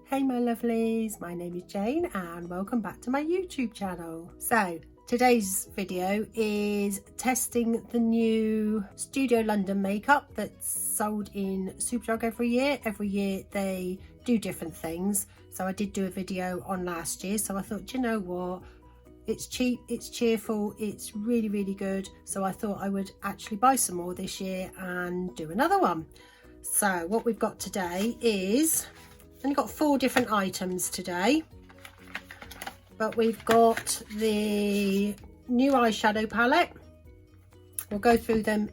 Hey my lovelies, my name is Jane and welcome back to my YouTube channel. So today's video is testing the new Studio London makeup that's sold in Superdrug every year. Every year they do different things. So I did do a video on last year, so I thought, do you know what? It's cheap, it's cheerful, it's really good. So I thought I would actually buy some more this year and do another one. So what we've got today is, only got 4 different items today, but we've got the new eyeshadow palette. We'll go through them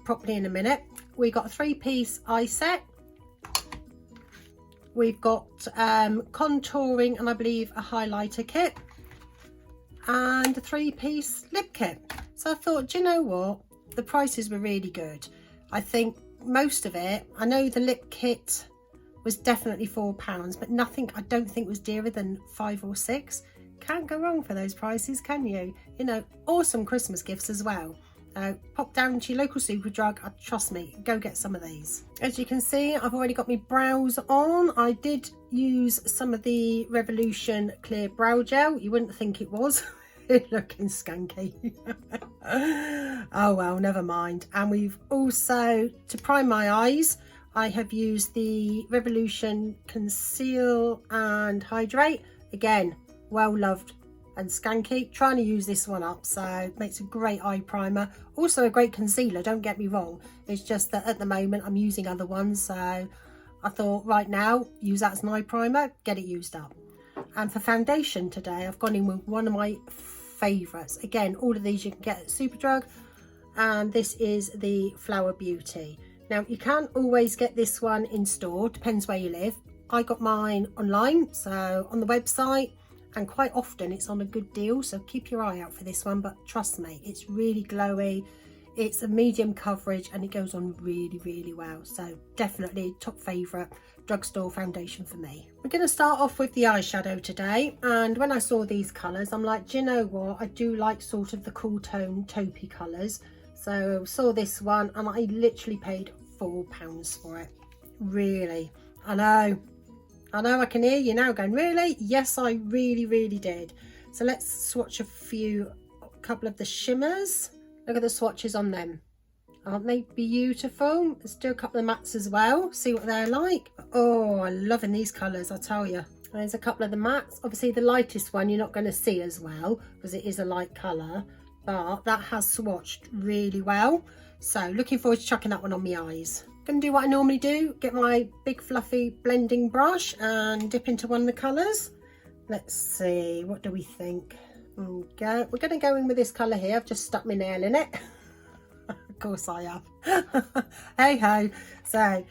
properly in a minute. We've got a 3-piece eye set. We've got contouring and I believe a highlighter kit and a 3-piece lip kit. So I thought, do you know what? The prices were really good. I think most of it, I know the lip kit was definitely £4, but nothing I don't think was dearer than 5 or 6. Can't go wrong for those prices, can you? You know, awesome Christmas gifts as well. Pop down to your local Superdrug, trust me, go get some of these. As you can see, I've already got my brows on. I did use some of the Revolution clear brow gel. You wouldn't think it was. Looking skanky. Oh well, never mind. And we've also, to prime my eyes, I have used the Revolution Conceal and Hydrate. Again, well loved and skanky. Trying to use this one up, so it makes a great eye primer. Also a great concealer, don't get me wrong. It's just that at the moment I'm using other ones, so I thought right now, use that as an eye primer, get it used up. And for foundation today, I've gone in with one of my favourites. Again, all of these you can get at Superdrug, and this is the Flower Beauty. Now you can't always get this one in store, depends where you live. I got mine online, so on the website, and quite often it's on a good deal, so keep your eye out for this one. But trust me, it's really glowy, it's a medium coverage and it goes on really well. So definitely top favourite drugstore foundation for me. We're going to start off with the eyeshadow today, and when I saw these colours I'm like, do you know what, I do like sort of the cool tone taupey colours. So saw this one and I literally paid £4 for it. Really, I know I can hear you now going, really? Yes, I really did. So let's swatch a couple of the shimmers. Look at the swatches on them. Aren't they beautiful? Let's do a couple of mattes as well, see what they're like. Oh, I'm loving these colours, I tell you. There's a couple of the mattes. Obviously the lightest one you're not going to see as well because it is a light colour, but that has swatched really well. So looking forward to chucking that one on my eyes. Gonna do what I normally do, get my big fluffy blending brush and dip into one of the colours. Let's see, what do we think? We're gonna go in with this colour here. I've just stuck my nail in it. Of course I have. Hey ho. So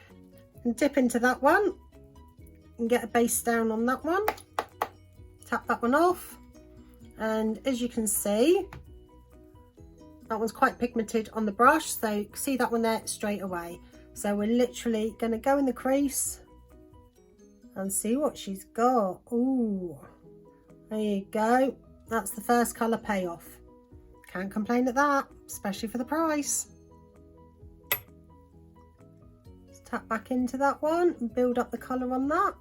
dip into that one and get a base down on that one. Tap that one off, and as you can see, that one's quite pigmented on the brush, so you can see that one there straight away. So we're literally going to go in the crease and see what she's got. Ooh, there you go. That's the first colour payoff. Can't complain at that, especially for the price. Let's tap back into that one and build up the colour on that.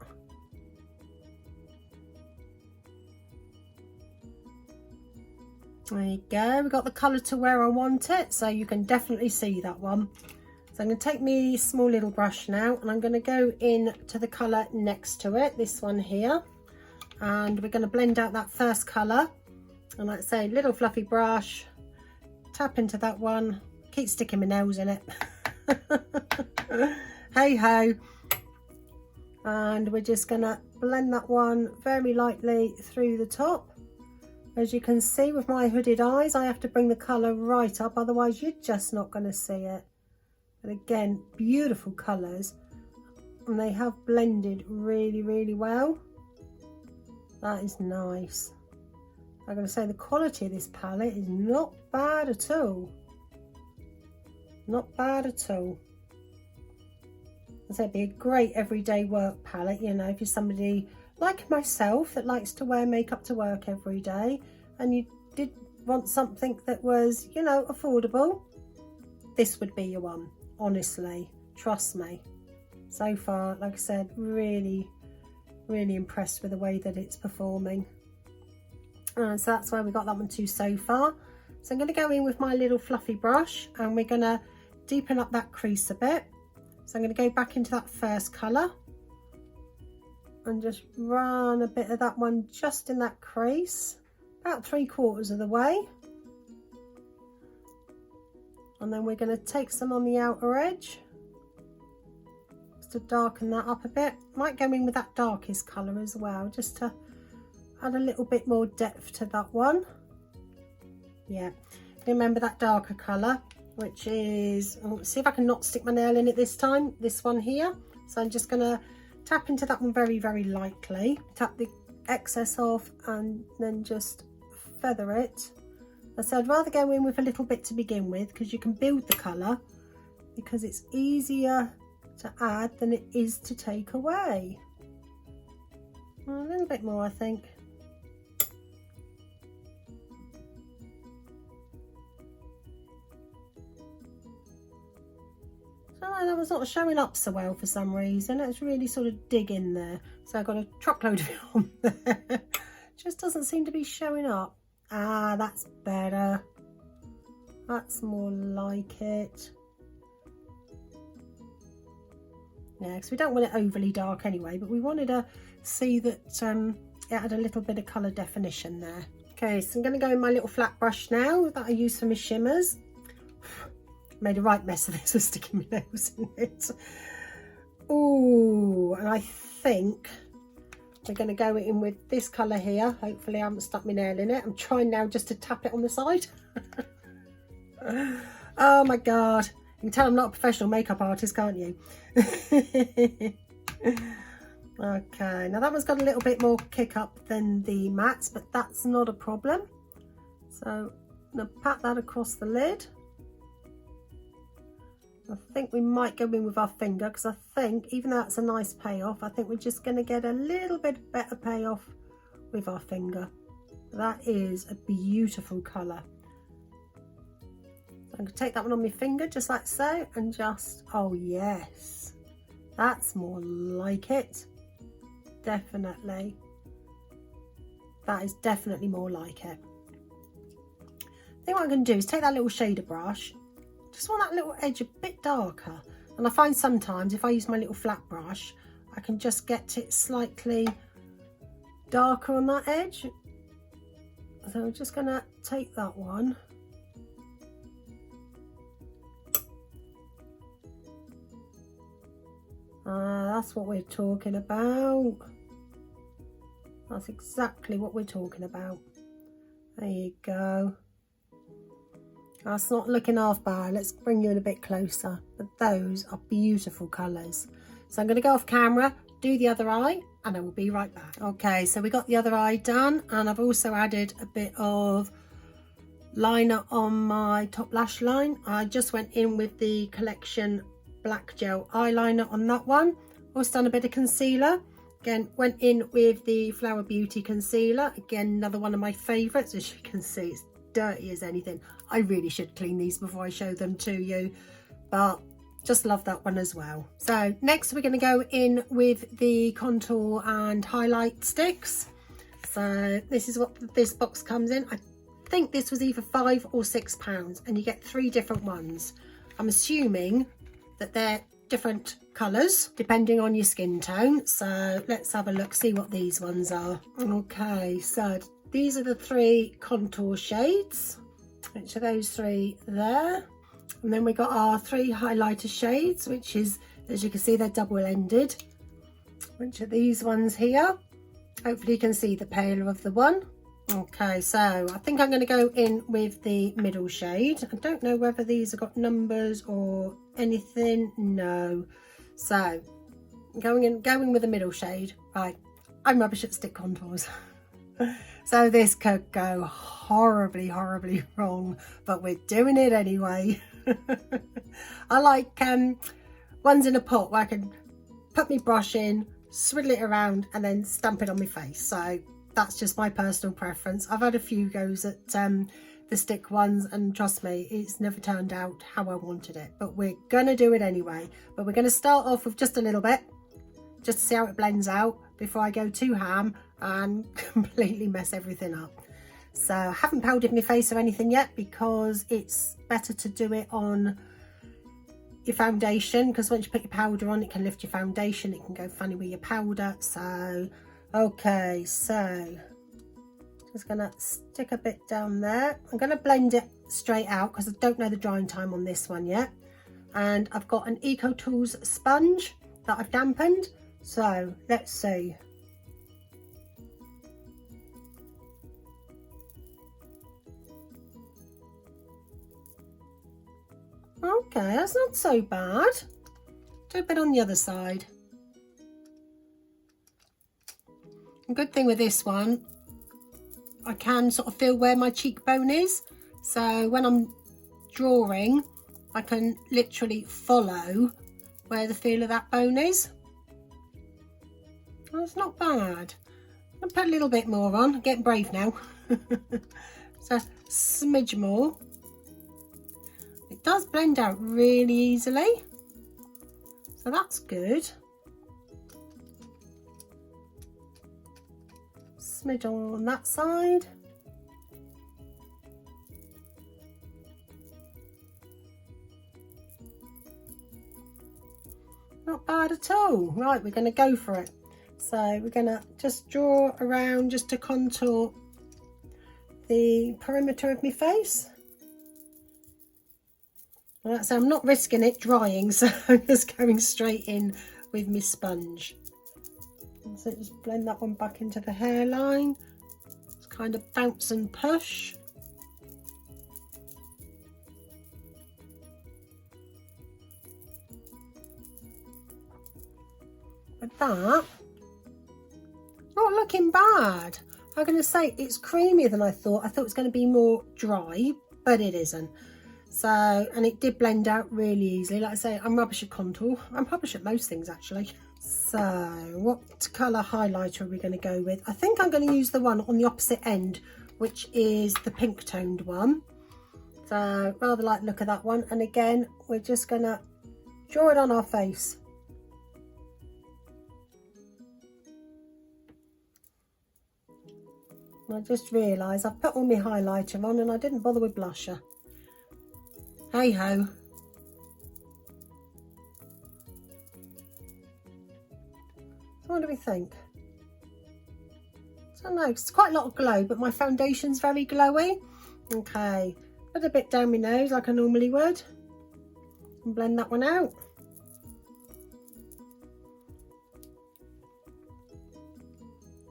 There you go, we've got the colour to where I want it, so you can definitely see that one. So I'm going to take my small little brush now and I'm going to go in to the colour next to it, this one here, and we're going to blend out that first colour. And like I say, little fluffy brush, tap into that one, keep sticking my nails in it. Hey ho. And we're just going to blend that one very lightly through the top. As you can see with my hooded eyes, I have to bring the colour right up, otherwise you're just not going to see it. But again, beautiful colours, and they have blended really well. That is nice. I'm going to say the quality of this palette is not bad at all. Not bad at all. It'd be a great everyday work palette, you know, if you're somebody like myself that likes to wear makeup to work every day and you did want something that was, you know, affordable, this would be your one. Honestly, trust me. So far, like I said, really Really impressed with the way that it's performing. So that's where we got that one to so far. So I'm going to go in with my little fluffy brush and we're going to deepen up that crease a bit. So I'm going to go back into that first colour and just run a bit of that one just in that crease, about 3/4 of the way. And then we're going to take some on the outer edge just to darken that up a bit. Might go in with that darkest colour as well, just to add a little bit more depth to that one. Yeah, remember that darker colour, which is, I'll see if I can not stick my nail in it this time, this one here. So I'm just going to tap into that one very, very lightly, tap the excess off and then just feather it. So I'd rather go in with a little bit to begin with, because you can build the colour, because it's easier to add than it is to take away. A little bit more, I think. That was not showing up so well for some reason. It's really sort of dig in there. So I've got a truckload of it on there. Just doesn't seem to be showing up. Ah, that's better. That's more like it. Yeah, because we don't want it overly dark anyway, but we wanted to see that it had a little bit of colour definition there. Okay, so I'm going to go in my little flat brush now that I use for my shimmers. Made a right mess of this with sticking my nails in it. Ooh, and I think we're going to go in with this colour here. Hopefully I haven't stuck my nail in it. I'm trying now just to tap it on the side. Oh my god. You can tell I'm not a professional makeup artist, can't you? Okay, now that one's got a little bit more kick up than the mattes, but that's not a problem. So I'm going to pat that across the lid. I think we might go in with our finger, because I think, even though that's a nice payoff, I think we're just going to get a little bit better payoff with our finger. That is a beautiful colour. I'm going to take that one on my finger just like so, and just, oh yes, that's more like it. Definitely. That is definitely more like it. I think what I'm going to do is take that little shader brush. Just want that little edge a bit darker, and I find sometimes if I use my little flat brush I can just get it slightly darker on that edge. So I'm just going to take that one that's what we're talking about. That's exactly what we're talking about. There you go. That's not looking half bad. Let's bring you in a bit closer. But those are beautiful colours. So I'm going to go off camera, do the other eye, and I will be right back. Okay, so we got the other eye done, and I've also added a bit of liner on my top lash line. I just went in with the Collection black gel eyeliner on that one. Also done a bit of concealer. Again, went in with the Flower Beauty concealer. Again, another one of my favourites. As you can see, it's dirty as anything. I really should clean these before I show them to you, but just love that one as well. So next we're going to go in with the contour and highlight sticks. So this is what this box comes in. I think this was either £5 or £6, and you get 3 different ones. I'm assuming that they're different colours depending on your skin tone. So let's have a look, see what these ones are. Okay, so these are the 3 contour shades, which are those 3 there. And then we got our 3 highlighter shades, which is, as you can see, they're double-ended, which are these ones here. Hopefully you can see the paler of the one. Okay, so I think I'm going to go in with the middle shade. I don't know whether these have got numbers or anything. No. So going with the middle shade. Right, I'm rubbish at stick contours. So this could go horribly, horribly wrong, but we're doing it anyway. I like ones in a pot where I can put my brush in, swiddle it around and then stamp it on my face. So that's just my personal preference. I've had a few goes at the stick ones, and trust me, it's never turned out how I wanted it, but we're gonna do it anyway. But we're going to start off with just a little bit, just to see how it blends out, before I go too ham and completely mess everything up. So I haven't powdered my face or anything yet because it's better to do it on your foundation, because once you put your powder on, it can lift your foundation, it can go funny with your powder. So okay, so just gonna stick a bit down there. I'm gonna blend it straight out because I don't know the drying time on this one yet. And I've got an Eco Tools sponge that I've dampened, so let's see. Okay, that's not so bad. Do a bit on the other side. A good thing with this one, I can sort of feel where my cheekbone is. So when I'm drawing, I can literally follow where the feel of that bone is. That's not bad. I'll put a little bit more on. I'm getting brave now. So smidge more. It does blend out really easily, so that's good. Smidge on that side. Not bad at all. Right, we're going to go for it. So we're going to just draw around just to contour the perimeter of my face. Right, so I'm not risking it drying, so I'm just going straight in with my sponge. And so just blend that one back into the hairline. Just kind of bounce and push. With that, not looking bad. I'm going to say it's creamier than I thought. I thought it was going to be more dry, but it isn't. So, and it did blend out really easily. Like I say, I'm rubbish at contour. I'm rubbish at most things actually. So what colour highlighter are we going to go with? I think I'm going to use the one on the opposite end, which is the pink toned one. So rather like the look of that one. And again, we're just going to draw it on our face. I just realised I've put all my highlighter on and I didn't bother with blusher. Hey ho. So what do we think? I don't know, it's quite a lot of glow, but my foundation's very glowy. Okay, put a bit down my nose like I normally would and blend that one out.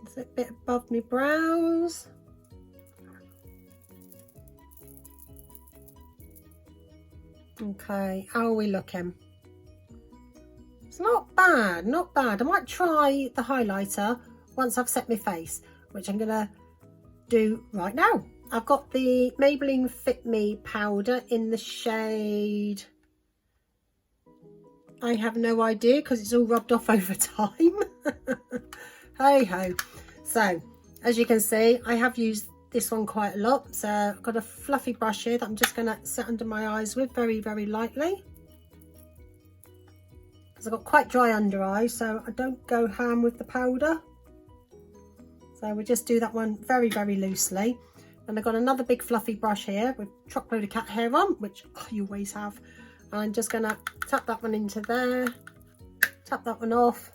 It's a bit above my brows. Okay, how are we looking? It's not bad, not bad. I might try the highlighter once I've set my face, which I'm gonna do right now. I've got the Maybelline Fit Me Powder in the shade, I have no idea because it's all rubbed off over time. Hey ho. So as you can see, I have used this one quite a lot. So I've got a fluffy brush here that I'm just going to set under my eyes with very, very lightly. Because I've got quite dry under eyes, so I don't go ham with the powder. So we just do that one very, very loosely. And I've got another big fluffy brush here with a truckload of cat hair on, which you always have. And I'm just going to tap that one into there, tap that one off,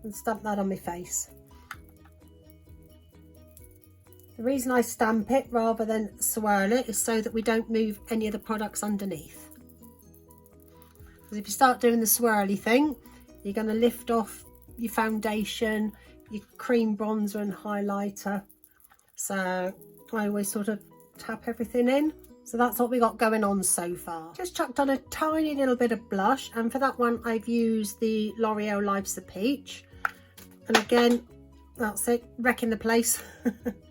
and stamp that on my face. The reason I stamp it rather than swirl it is so that we don't move any of the products underneath. Because if you start doing the swirly thing, you're going to lift off your foundation, your cream bronzer and highlighter. So I always sort of tap everything in. So that's what we got going on so far. Just chucked on a tiny little bit of blush, and for that one I've used the L'Oreal Life's a Peach. And again, that's it, wrecking the place.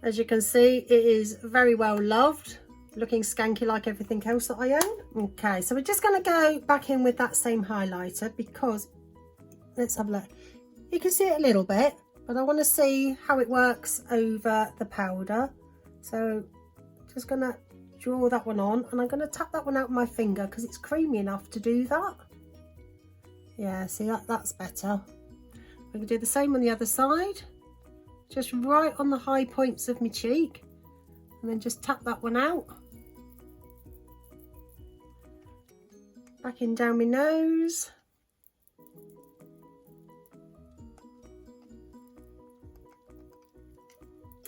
As you can see, it is very well loved, looking skanky like everything else that I own. Okay, so we're just going to go back in with that same highlighter because, let's have a look. You can see it a little bit, but I want to see how it works over the powder. So just going to draw that one on, and I'm going to tap that one out with my finger because it's creamy enough to do that. Yeah, see that's better. I'm going to do the same on the other side, just right on the high points of my cheek, and then just tap that one out. Back in down my nose.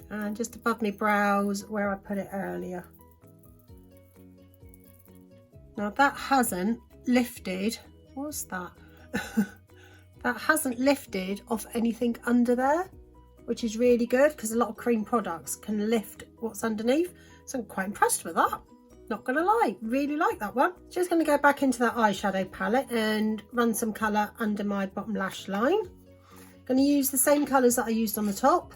And just above my brows where I put it earlier. Now that hasn't lifted, what's that? That hasn't lifted off anything under there, which is really good because a lot of cream products can lift what's underneath. So I'm quite impressed with that. Not gonna lie, really like that one. Just gonna go back into that eyeshadow palette and run some colour under my bottom lash line. Gonna use the same colours that I used on the top.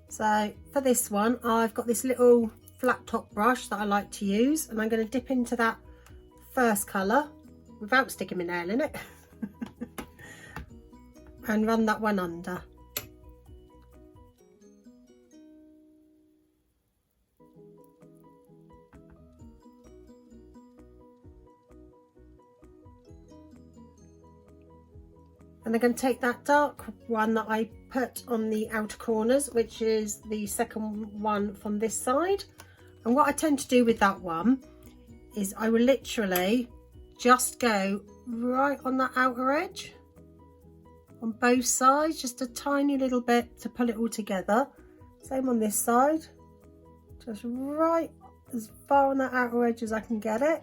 So for this one, I've got this little flat top brush that I like to use, and I'm gonna dip into that first colour without sticking my nail in it and run that one under. And I'm going to take that dark one that I put on the outer corners, which is the second one from this side. And what I tend to do with that one is I will literally just go right on that outer edge on both sides, just a tiny little bit to pull it all together. Same on this side, just right as far on that outer edge as I can get it.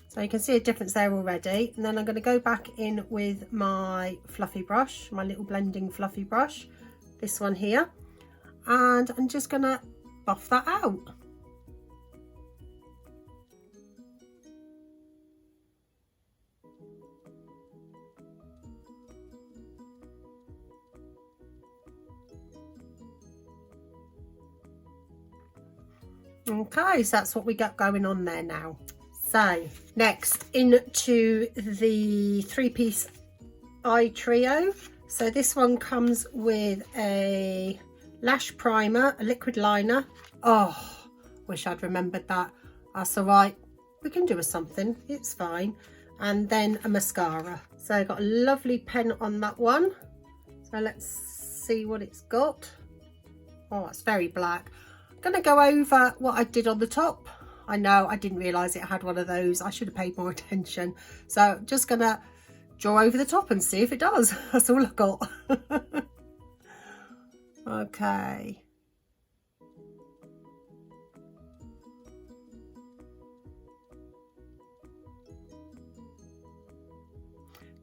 So you can see a difference there already. And then I'm going to go back in with my fluffy brush, my little blending fluffy brush, this one here, and I'm just going to buff that out. Okay, so that's what we got going on there now. So next, into the three-piece eye trio. So this one comes with a lash primer, a liquid liner. Oh, wish I'd remembered that. That's all right, we can do a something, it's fine. And then a mascara. So I got a lovely pen on that one. So let's see what it's got. Oh, it's very black. I'm gonna go over what I did on the top. I know, I didn't realise it had one of those. I should have paid more attention. So just gonna draw over the top and see if it does. That's all I've got. Okay.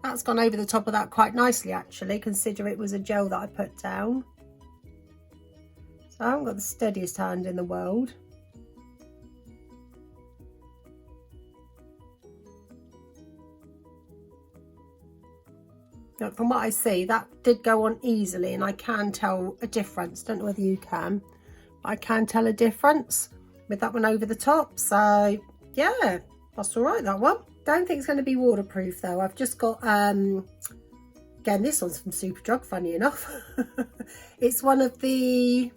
That's gone over the top of that quite nicely, actually, consider it was a gel that I put down. So I haven't got the steadiest hand in the world. But from what I see, that did go on easily, and I can tell a difference. Don't know whether you can, but I can tell a difference with that one over the top. So yeah, that's all right, that one. Don't think it's going to be waterproof though. I've just got again, this one's from Superdrug, funny enough. It's one of the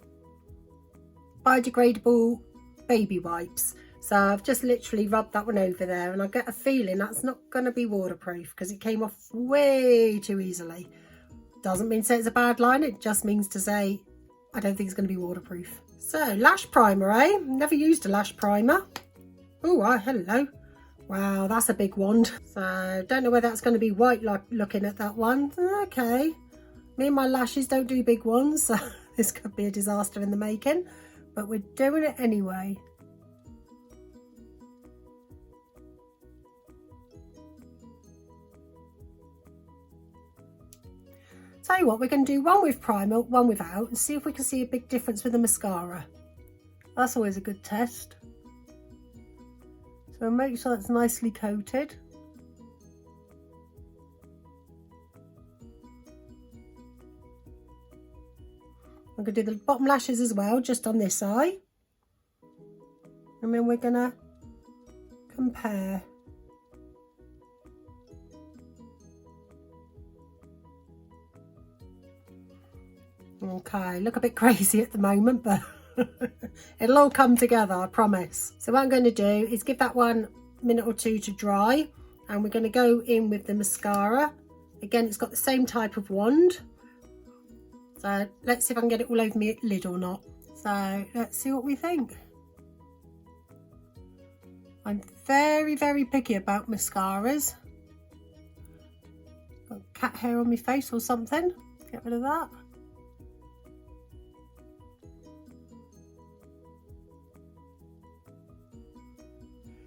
biodegradable baby wipes. So I've just literally rubbed that one over there, and I get a feeling that's not going to be waterproof because it came off way too easily. Doesn't mean to say it's a bad line, it just means to say I don't think it's going to be waterproof. So lash primer, eh? Never used a lash primer. Oh, hello. Wow, that's a big wand. So don't know whether that's going to be white like looking at that one. Okay. Me and my lashes don't do big ones, so this could be a disaster in the making, but we're doing it anyway. Tell you what, we're going to do one with primer, one without, and see if we can see a big difference with the mascara. That's always a good test. So make sure that's nicely coated. I'm going to do the bottom lashes as well, just on this eye. And then we're going to compare. Okay, look a bit crazy at the moment, but it'll all come together, I promise. So what I'm going to do is give that 1 minute or two to dry, And we're going to go in with the mascara. Again, it's got the same type of wand. So let's see if I can get it all over my lid or not. So let's see what we think. I'm very, very picky about mascaras. Got cat hair on my face or something. Get rid of that.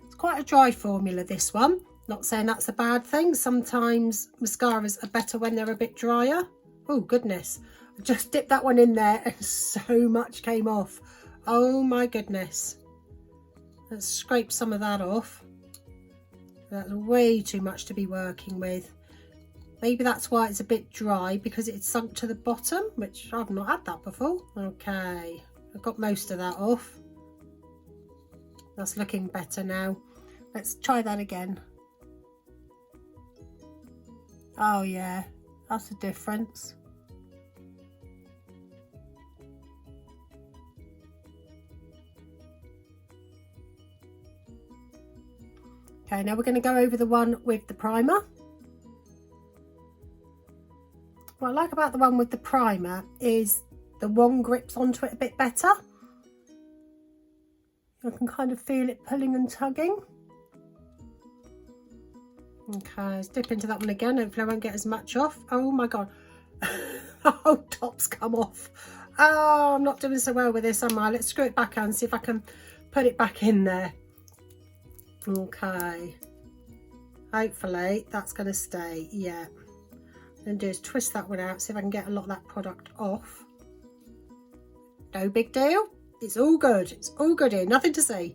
It's quite a dry formula, this one. Not saying that's a bad thing. Sometimes mascaras are better when they're a bit drier. Oh goodness, I just dipped that one in there and so much came off. Oh my goodness. Let's scrape some of that off. That's way too much to be working with. Maybe that's why it's a bit dry, because it's sunk to the bottom, which I've not had that before. Okay, I've got most of that off. That's looking better now. Let's try that again. Oh yeah, that's a difference. Okay, now we're going to go over the one with the primer. What I like about the one with the primer is the wand grips onto it a bit better. I can kind of feel it pulling and tugging. Okay, let's dip into that one again. Hopefully I won't get as much off. Oh my god. The whole top's come off. Oh, I'm not doing so well with this, am I? Let's screw it back on and see if I can put it back in there. Okay. Hopefully that's going to stay. Yeah. What I'm going to do is twist that one out, see if I can get a lot of that product off. No big deal. It's all good. It's all good here. Nothing to see.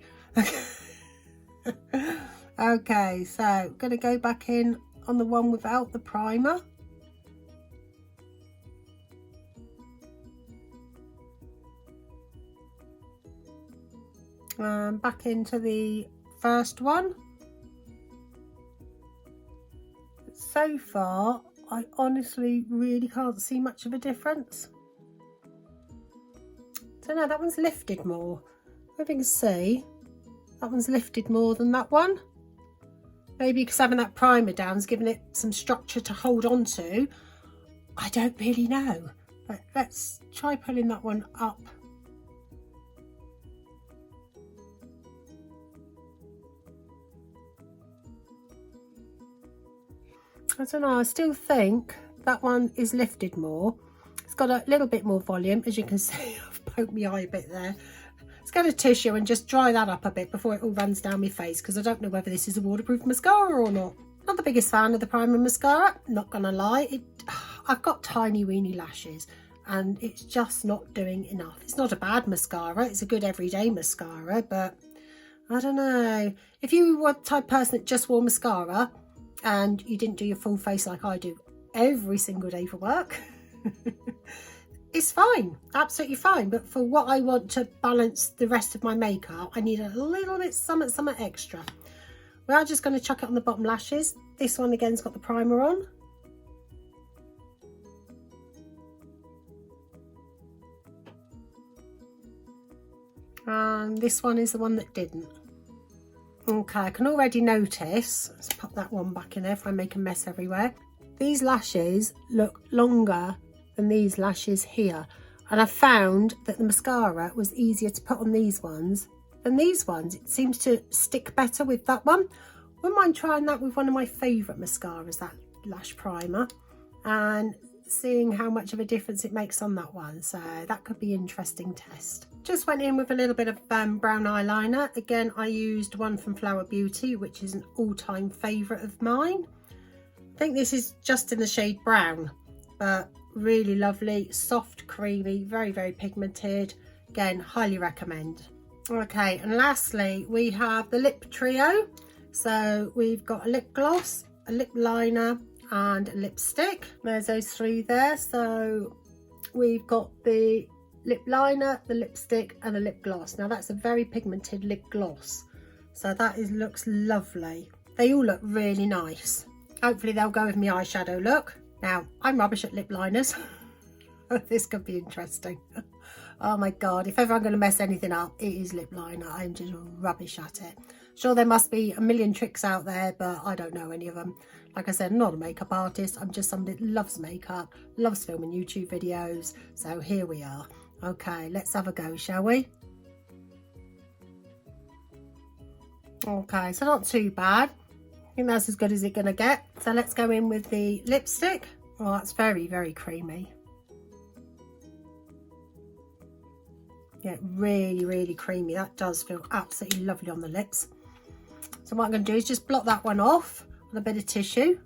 Okay, so I'm going to go back in on the one without the primer. Back into the first one. So far, I honestly really can't see much of a difference. So no, that one's lifted more. If you can see, that one's lifted more than that one. Maybe because having that primer down is giving it some structure to hold on to. I don't really know. But let's try pulling that one up. I don't know, I still think that one is lifted more. It's got a little bit more volume, as you can see. I've poked my eye a bit there. Let's get a tissue and just dry that up a bit before it all runs down my face, because I don't know whether this is a waterproof mascara or not. Not the biggest fan of the primer mascara, not gonna lie. I've got tiny weeny lashes and it's just not doing enough. It's not a bad mascara, it's a good everyday mascara, but I don't know. If you were the type of person that just wore mascara and you didn't do your full face like I do every single day for work, it's fine, absolutely fine. But for what I want to balance the rest of my makeup, I need a little bit something extra. We are just going to chuck it on the bottom lashes. This one again's got the primer on. And this one is the one that didn't. Okay, I can already notice, let's pop that one back in there if I make a mess everywhere. These lashes look longer than these lashes here. And I found that the mascara was easier to put on these ones than these ones. It seems to stick better with that one. Wouldn't mind trying that with one of my favourite mascaras, that Lash Primer, and seeing how much of a difference it makes on that one. So that could be an interesting test. Just went in with a little bit of brown eyeliner. Again, I used one from Flower Beauty, which is an all-time favourite of mine. I think this is just in the shade brown, but really lovely, soft, creamy, very, very pigmented. Again, highly recommend. Okay, and lastly, we have the lip trio. So we've got a lip gloss, a lip liner, and a lipstick. There's those three there. So we've got the lip liner, the lipstick, and the lip gloss. Now that's a very pigmented lip gloss, so that looks lovely. They all look really nice. Hopefully they'll go with my eyeshadow look. Now I'm rubbish at lip liners. This could be interesting. Oh my god, if ever I'm going to mess anything up, it is lip liner. I'm just rubbish at it. Sure, there must be a million tricks out there, but I don't know any of them. Like I said, I'm not a makeup artist. I'm just somebody that loves makeup, loves filming YouTube videos. So here we are. Okay, let's have a go, shall we? Okay, so not too bad. I think that's as good as it's going to get. So let's go in with the lipstick. Oh, that's very, very creamy. Yeah, really, really creamy. That does feel absolutely lovely on the lips. So what I'm going to do is just blot that one off with a bit of tissue.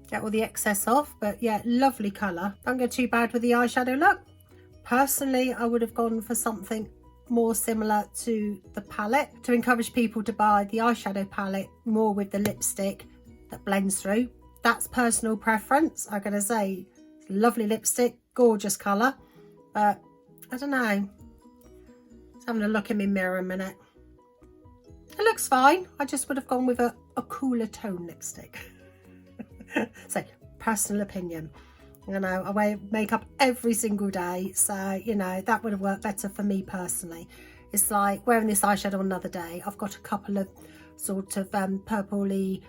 Get all the excess off. But yeah, lovely colour. Don't go too bad with the eyeshadow look. Personally, I would have gone for something more similar to the palette to encourage people to buy the eyeshadow palette more with the lipstick that blends through. That's personal preference. I'm going to say lovely lipstick, gorgeous colour. But I don't know. Just having a look in my mirror a minute. It looks fine. I just would have gone with a cooler tone lipstick. So, personal opinion. You know, I wear makeup every single day. So, you know, that would have worked better for me personally. It's like wearing this eyeshadow another day. I've got a couple of sort of purpley,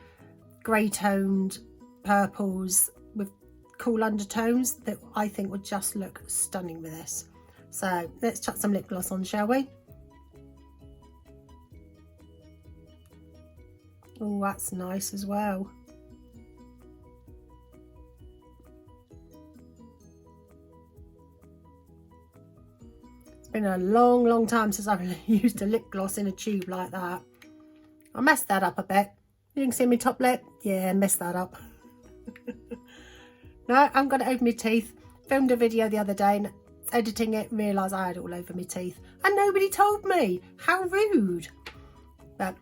grey toned purples with cool undertones that I think would just look stunning with this. So, let's chuck some lip gloss on, shall we? Oh, that's nice as well. It's been a long, long time since I've used a lip gloss in a tube like that. I messed that up a bit. You can see my top lip. Yeah, messed that up. No, I haven't got it over my teeth. Filmed a video the other day and editing it, realised I had it all over my teeth. And nobody told me. How rude. But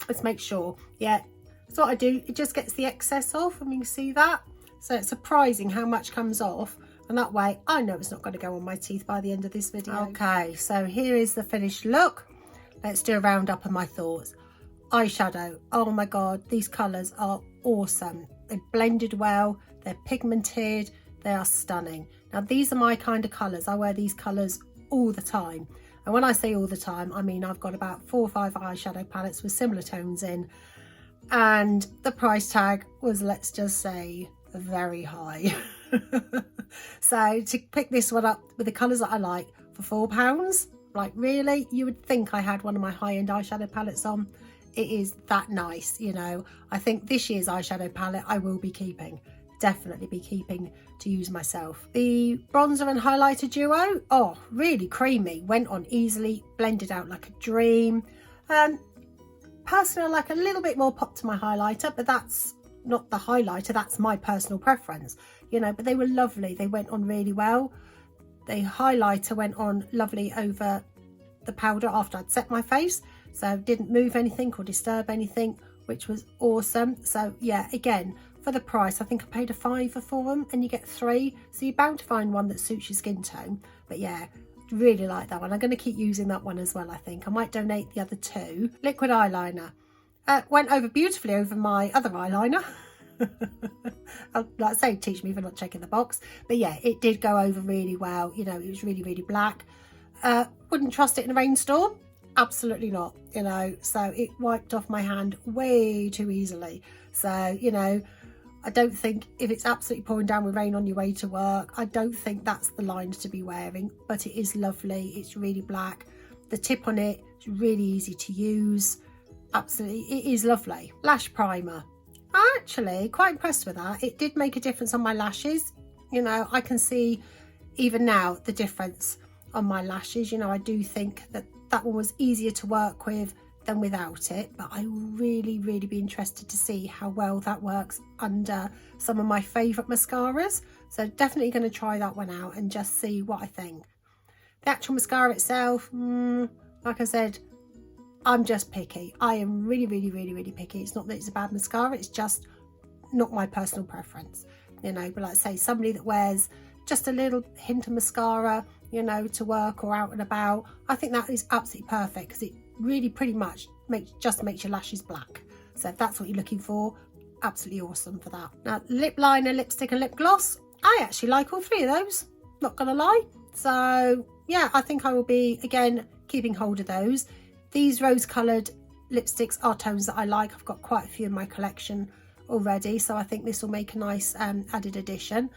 let's make sure. Yeah, that's what I do. It just gets the excess off, and you can see that. So it's surprising how much comes off, and that way I know it's not going to go on my teeth by the end of this video. Okay, so here is the finished look. Let's do a roundup of my thoughts. Eyeshadow, oh my god, these colours are awesome. They blended well, they're pigmented, they are stunning. Now these are my kind of colours. I wear these colours all the time. And when I say all the time, I mean I've got about 4 or 5 eyeshadow palettes with similar tones in. And the price tag was, let's just say, very high. So to pick this one up with the colours that I like for £4, like really, you would think I had one of my high-end eyeshadow palettes on. It is that nice, you know. I think this year's eyeshadow palette I will be keeping. Definitely be keeping to use myself. The bronzer and highlighter duo, oh, really creamy. Went on easily, blended out like a dream. Personally, I like a little bit more pop to my highlighter, but that's not the highlighter, that's my personal preference, you know. But they were lovely. They went on really well. The highlighter went on lovely over the powder after I'd set my face, so didn't move anything or disturb anything, which was awesome. So yeah, again, for the price, I think I paid a £5 for them, and you get 3, so you're bound to find one that suits your skin tone. But yeah, really like that one. I'm going to keep using that one as well. I think I might donate the other 2. Liquid eyeliner went over beautifully over my other eyeliner. Like I say, teach me for not checking the box, but yeah, it did go over really well. You know, it was really, really black. Wouldn't trust it in a rainstorm. Absolutely not, you know. So it wiped off my hand way too easily. So, you know, I don't think if it's absolutely pouring down with rain on your way to work, I don't think that's the lines to be wearing. But it is lovely. It's really black. The tip on it is really easy to use. Absolutely, it is lovely. Lash Primer. I'm actually quite impressed with that. It did make a difference on my lashes. You know, I can see even now the difference on my lashes. You know, I do think that that one was easier to work with than without it, but I really be interested to see how well that works under some of my favourite mascaras. So definitely going to try that one out and just see what I think. The actual mascara itself, like I said, I'm just picky. I am really picky. It's not that it's a bad mascara, it's just not my personal preference, you know. But like I say, somebody that wears just a little hint of mascara, you know, to work or out and about, I think that is absolutely perfect, because it really pretty much makes your lashes black. So if that's what you're looking for, absolutely awesome for that. Now, lip liner, lipstick and lip gloss, I actually like all 3 of those, not gonna lie. So yeah, I think I will be again keeping hold of those. These rose coloured lipsticks are tones that I like. I've got quite a few in my collection already, so I think this will make a nice added addition.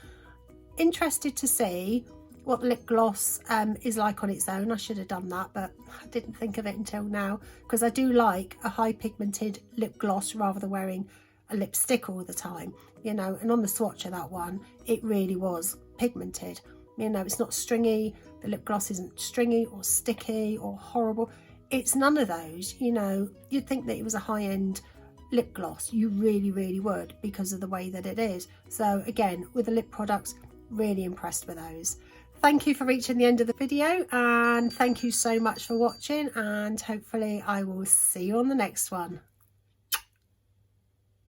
Interested to see what the lip gloss is like on its own. I should have done that, but I didn't think of it until now, because I do like a high pigmented lip gloss rather than wearing a lipstick all the time, you know. And on the swatch of that one, it really was pigmented, you know. It's not stringy. The lip gloss isn't stringy or sticky or horrible. It's none of those, you know. You'd think that it was a high-end lip gloss. You really would, because of the way that it is. So again, with the lip products, really impressed with those. Thank you for reaching the end of the video, and thank you so much for watching, and hopefully I will see you on the next one.